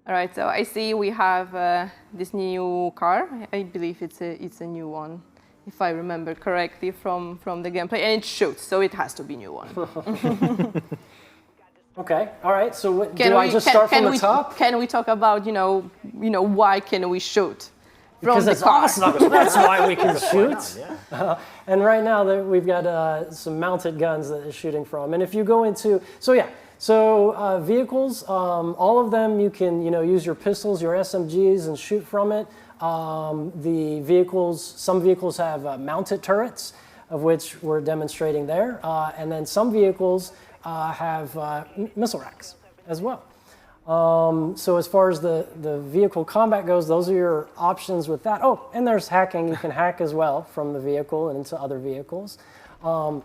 All right, so I see we have this new car. I believe it's a new one, if I remember correctly from the gameplay, and it shoots, so it has to be a new one. Okay, all right. So do I just start from the top? Can we talk about why can we shoot from the it's car? awesome. That's why we can shoot. And right now we've got some mounted guns that is shooting from. And if you go into vehicles, all of them you can use your pistols, your SMGs, and shoot from it. The vehicles, some vehicles have mounted turrets, of which we're demonstrating there, and then some vehicles have missile racks as well. So as far as the vehicle combat goes, those are your options with that. Oh, and there's hacking. You can hack as well from the vehicle and into other vehicles. How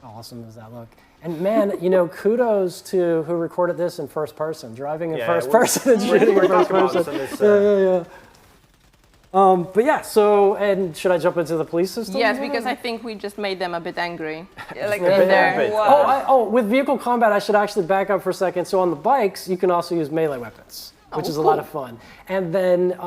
awesome does that look? And man, kudos to who recorded this in first person, driving in first person and shooting in first person. But yeah, so, and should I jump into the police system? Yes, because I think we just made them a bit angry. With vehicle combat, I should actually back up for a second. So on the bikes, you can also use melee weapons, which is a lot of fun. And then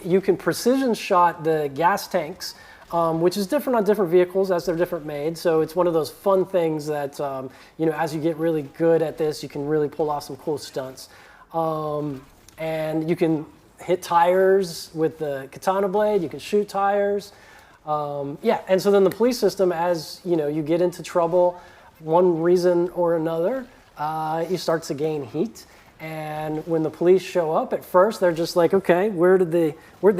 you can precision shot the gas tanks, which is different on different vehicles as they're different made. So it's one of those fun things that, as you get really good at this, you can really pull off some cool stunts. And you can hit tires with the katana blade, you can shoot tires. And so then the police system, as you get into trouble, one reason or another, you start to gain heat. And when the police show up, at first they're just like, okay, where did the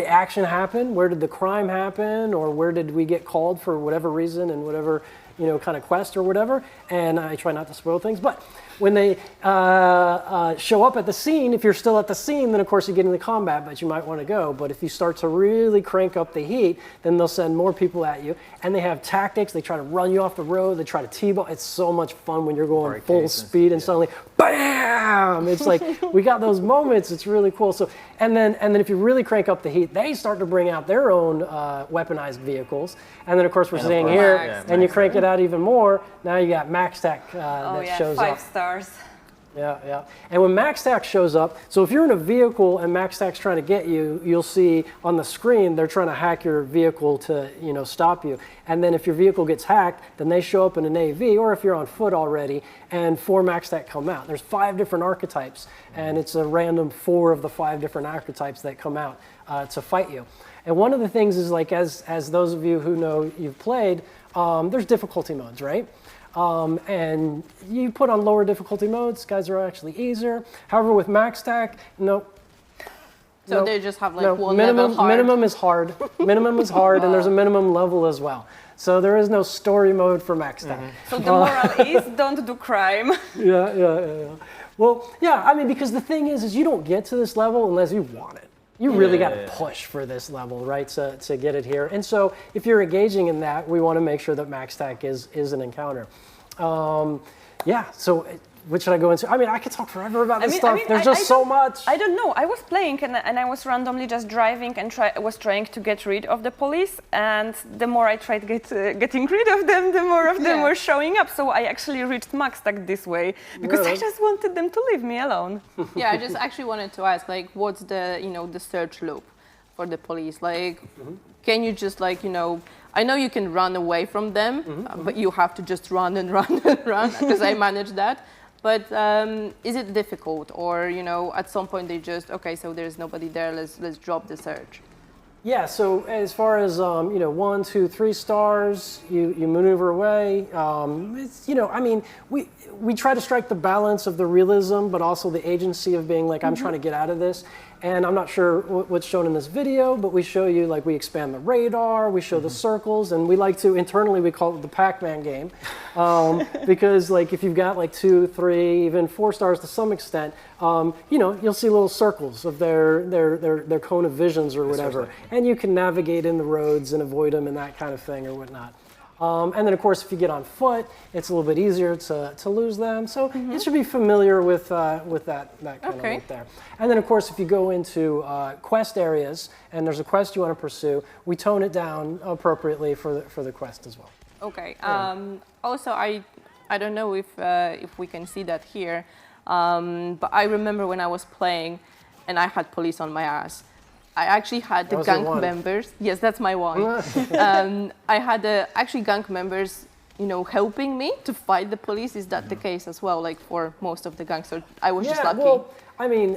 action happen? Where did the crime happen? Or where did we get called for whatever reason and whatever kind of quest or whatever? And I try not to spoil things, but when they show up at the scene, if you're still at the scene, then of course you get into combat, but you might want to go. But if you start to really crank up the heat, then they'll send more people at you. And they have tactics. They try to run you off the road. They try to T-ball. It's so much fun when you're going full speed and suddenly, bam! It's like, we got those moments. It's really cool. So, and then if you really crank up the heat, they start to bring out their own weaponized vehicles. And then of course we're seeing here, and you crank it out even more. Now you got MaxTac that shows up. 5 stars. Yeah. And when MaxTac shows up, so if you're in a vehicle and MaxTac's trying to get you, you'll see on the screen they're trying to hack your vehicle to stop you. And then if your vehicle gets hacked, then they show up in an AV, or if you're on foot already, and 4 MaxTac come out. There's 5 different archetypes, and it's a random 4 of the 5 different archetypes that come out to fight you. And one of the things is, like, as those of you who know you've played, there's difficulty modes, right? And you put on lower difficulty modes, guys are actually easier. However, with MaxTac, So they just have one level hard? Minimum is hard. Minimum is hard, and there's a minimum level as well. So there is no story mode for MaxTac. So the moral is don't do crime. Yeah. Well, yeah, I mean, because the thing is you don't get to this level unless you want it. You really got to push for this level, right, to get it here. And so if you're engaging in that, we want to make sure that MaxTac is an encounter. So what should I go into? I mean, I could talk forever about this stuff. There's just so much. I don't know. I was playing and I was randomly just driving and was trying to get rid of the police. And the more I tried getting rid of them, the more of them were showing up. So I actually reached MaxTac this way because I just wanted them to leave me alone. Yeah, I just actually wanted to ask, like, what's the the search loop for the police? Like, can you just I know you can run away from them, but you have to just run and run and run because I managed that. But is it difficult, or at some point they just so there's nobody there, let's drop the search? Yeah. So as far as 1, 2, 3 stars, you maneuver away. It's I mean we try to strike the balance of the realism, but also the agency of being like I'm trying to get out of this. And I'm not sure what's shown in this video, but we show you, like, we expand the radar, we show the circles, and we like to, internally, we call it the Pac-Man game. Because, like, if you've got, like, 2, 3, even 4 stars to some extent, you'll see little circles of their cone of visions or whatever. And you can navigate in the roads and avoid them and that kind of thing or whatnot. And then, of course, if you get on foot, it's a little bit easier to lose them. So you should be familiar with that kind of look there. And then, of course, if you go into quest areas and there's a quest you want to pursue, we tone it down appropriately for the quest as well. Okay. Also, I don't know if we can see that here, But I remember when I was playing and I had police on my ass, I actually had the gang members. Yes, that's my one. I had actually gang members, helping me to fight the police. Is that the case as well? Like for most of the gangs, or I was just lucky? Well, I mean,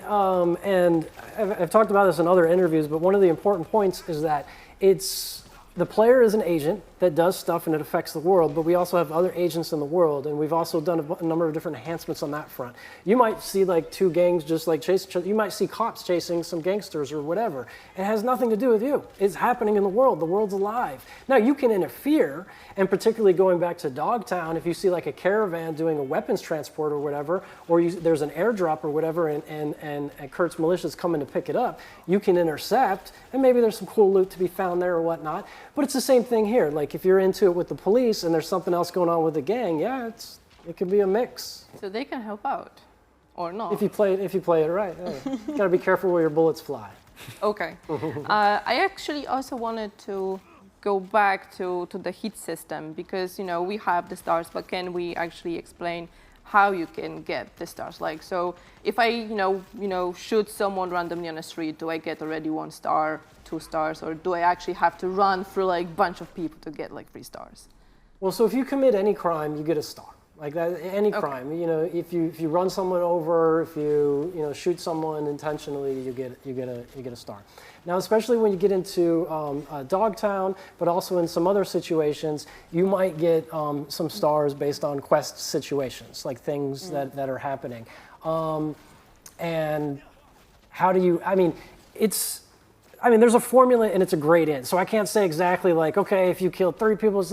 and I've talked about this in other interviews, but one of the important points is that the player is an agent that does stuff and it affects the world, but we also have other agents in the world, and we've also done a number of different enhancements on that front. You might see like two gangs just like chasing each other. You might see cops chasing some gangsters or whatever. It has nothing to do with you. It's happening in the world. The world's alive. Now you can interfere, and particularly going back to Dogtown, if you see like a caravan doing a weapons transport or whatever, or there's an airdrop or whatever, and Kurt's militia's coming to pick it up, you can intercept, and maybe there's some cool loot to be found there or whatnot. But it's the same thing here. Like if you're into it with the police and there's something else going on with the gang, it can be a mix. So they can help out, or not? If you play it right, you gotta be careful where your bullets fly. Okay. I actually also wanted to go back to the hit system because we have the stars, but can we actually explain how you can get the stars? Like, so if I shoot someone randomly on the street, do I get already 1 star, 2 stars, or do I actually have to run through like a bunch of people to get like 3 stars? Well, so if you commit any crime, you get a star. Like that, any crime. If you run someone over, if you shoot someone intentionally, you get a star. Now, especially when you get into Dogtown, but also in some other situations, you might get some stars based on quest situations, like things that are happening. And how do you? There's a formula and it's a gradient. So I can't say exactly like, okay, if you kill 3 people,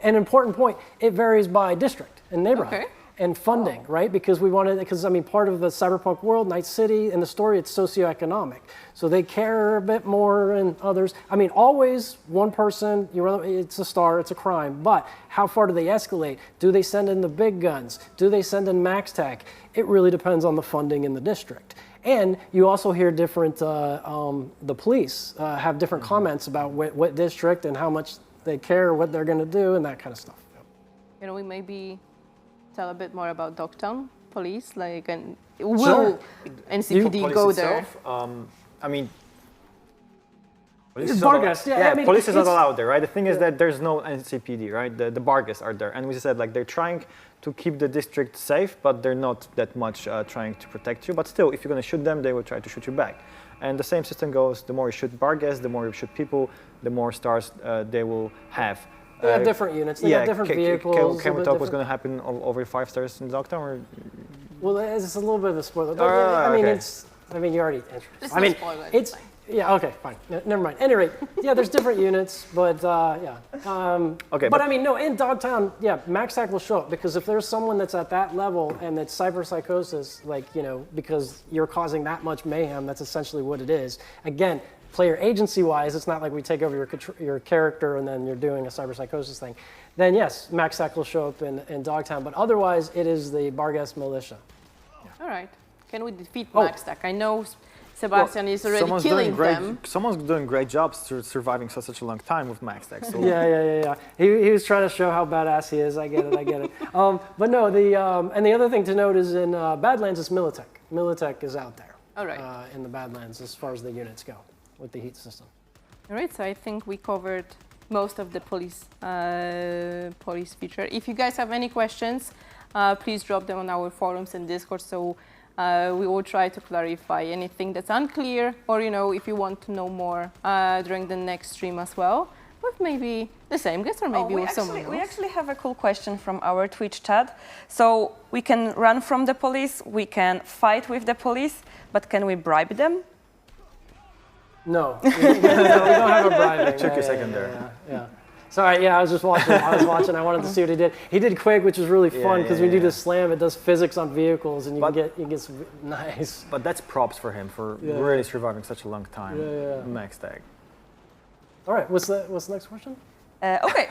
an important point, it varies by district and neighborhood and funding, right? Because part of the Cyberpunk world, Night City, in the story, it's socioeconomic. So they care a bit more than others. Always one person, it's a star, it's a crime. But how far do they escalate? Do they send in the big guns? Do they send in max tech? It really depends on the funding in the district. And you also hear different, the police have different comments about what district and how much they care, what they're going to do, and that kind of stuff. Can we maybe tell a bit more about Dogtown police? Like, and will NCPD go there? Police is not allowed there, right? The thing is that there's no NCPD, right? The Bargas are there, and we said like they're trying to keep the district safe, but they're not that much trying to protect you. But still, if you're going to shoot them, they will try to shoot you back. And the same system goes: the more you shoot Bargas, the more you shoot people, the more stars they will have. They have different units. They have different vehicles. Can we talk what's going to happen over 5 stars in Dogtown? Or? Well, it's a little bit of a spoiler. You already introduced. Yeah, okay, fine. Never mind. At any rate, there's different units, but in Dogtown, max tech will show up, because if there's someone that's at that level and that's cyberpsychosis, because you're causing that much mayhem, that's essentially what it is. Again, player agency-wise, it's not like we take over your character and then you're doing a cyberpsychosis thing. Then yes, max tech will show up in Dogtown, but otherwise it is the Bargas militia. All right. Can we defeat max tech? I know Sebastian is already killing them. Someone's doing great jobs surviving such a long time with max tech. So. Yeah. He was trying to show how badass he is. I get it. But no, and the other thing to note is in Badlands, it's Militech. Militech is out there. All right. In the Badlands, as far as the units go, with the heat system. All right. So I think we covered most of the police feature. If you guys have any questions, please drop them on our forums and Discord. So. We will try to clarify anything that's unclear, or if you want to know more during the next stream as well, with maybe the same guest or maybe with someone else. We actually have a cool question from our Twitch chat. So we can run from the police, we can fight with the police, but can we bribe them? No, we don't have a bribing. Took a second there. Yeah. Sorry, I was just watching. I wanted to see what he did. He did Quake, which was really fun, because when you do the slam, it does physics on vehicles, and you get some nice. But that's props for him for really surviving such a long time. Max tag. All right, what's the next question? Okay,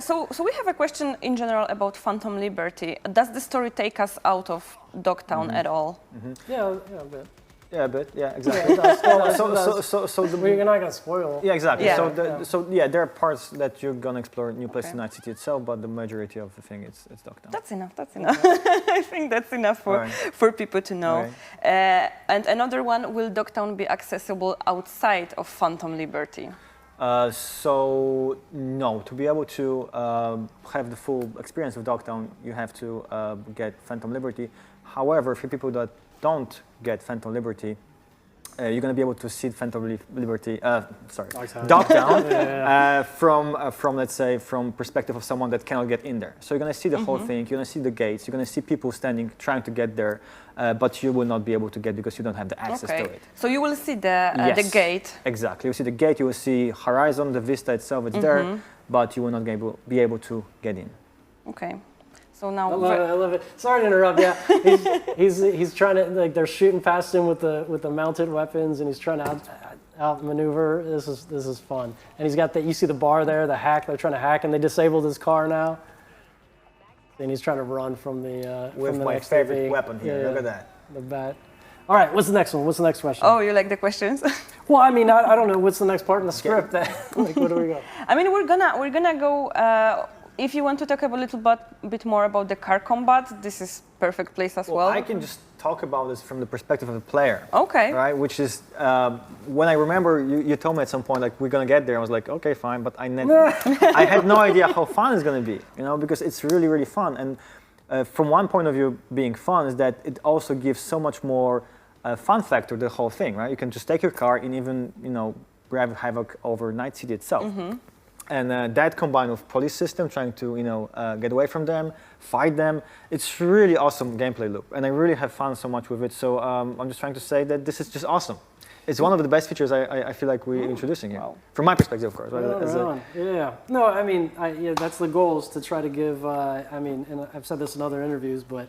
so we have a question in general about Phantom Liberty. Does the story take us out of Dogtown at all? Yeah, a bit. Yeah, but yeah, exactly. You're not gonna spoil. Yeah, exactly. Yeah. So there are parts that you're gonna explore new places in Night City itself, but the majority of the thing it's Dogtown. That's enough. I think that's enough for people to know. And another one, will Dogtown be accessible outside of Phantom Liberty? So no, to be able to have the full experience of Dogtown, you have to get Phantom Liberty. However, for people that don't get Phantom Liberty, you're going to be able to see Phantom Liberty, Dogtown, from let's say from perspective of someone that cannot get in there. So you're going to see the whole thing. You're going to see the gates. You're going to see people standing trying to get there, but you will not be able to get because you don't have the access to it. So you will see the gate. Exactly. You see the gate. You will see horizon, the vista itself. It's there, but you will not be able to get in. Okay. So now I love it. Sorry to interrupt. Yeah, he's trying to they're shooting past him with the mounted weapons, and he's trying to outmaneuver. This is fun. And he's got you see the bar there, the hack. They're trying to hack, and they disabled his car now. And he's trying to run from the with from the my next favorite TV. weapon here. Look at that. The bat. All right. What's the next one? What's the next question? Oh, you like the questions? Well, I mean, I don't know. What's the next part in the script? Like, where do we go? I mean, we're gonna go. If you want to talk a little bit more about the car combat, this is perfect place as well. I can just talk about this from the perspective of the player. Okay. Right, which is when I remember you told me at some point like we're gonna get there. I was like, okay, fine, but I had no idea how fun it's gonna be, because it's really really fun. And from one point of view, being fun is that it also gives so much more fun factor to the whole thing. Right, you can just take your car and even wreak havoc over Night City itself. And that combined with police system trying to get away from them, fight them, it's really awesome gameplay loop, and I really have fun so much with it. So I'm just trying to say that this is just awesome. It's one of the best features I feel like we're introducing here, from my perspective, of course. Yeah. No, I mean, that's the goal, is to try to give. And I've said this in other interviews, but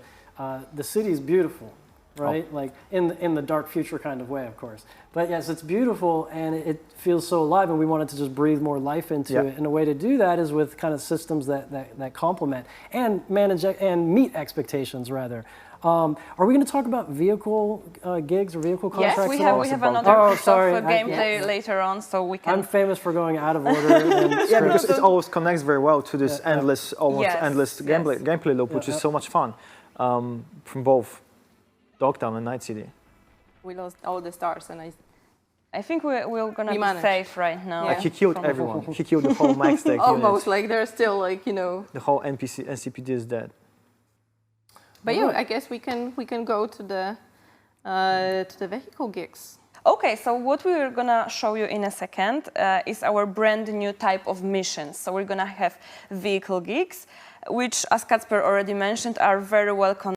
the city is beautiful. Right, like in the dark future kind of way, of course. But yes, it's beautiful and it feels so alive, and we wanted to just breathe more life into it. And a way to do that is with kind of systems that complement and manage and meet expectations, rather. Are we going to talk about vehicle gigs or vehicle contracts? Yes, we have another gameplay later on, so we can. I'm famous for going out of order. Yeah, because it always connects very well to this endless gameplay loop, which is so much fun from both Dogtown and Night City. We lost all the stars, and I think we're gonna be safe right now. Like he killed everyone. He killed the whole max tech almost. unit. Like there's still the whole NCPD is dead. But yeah, I guess we can go to the vehicle gigs. Okay, so what we're gonna show you in a second is our brand new type of missions. So we're gonna have vehicle gigs, which, as Kacper already mentioned, are very well connected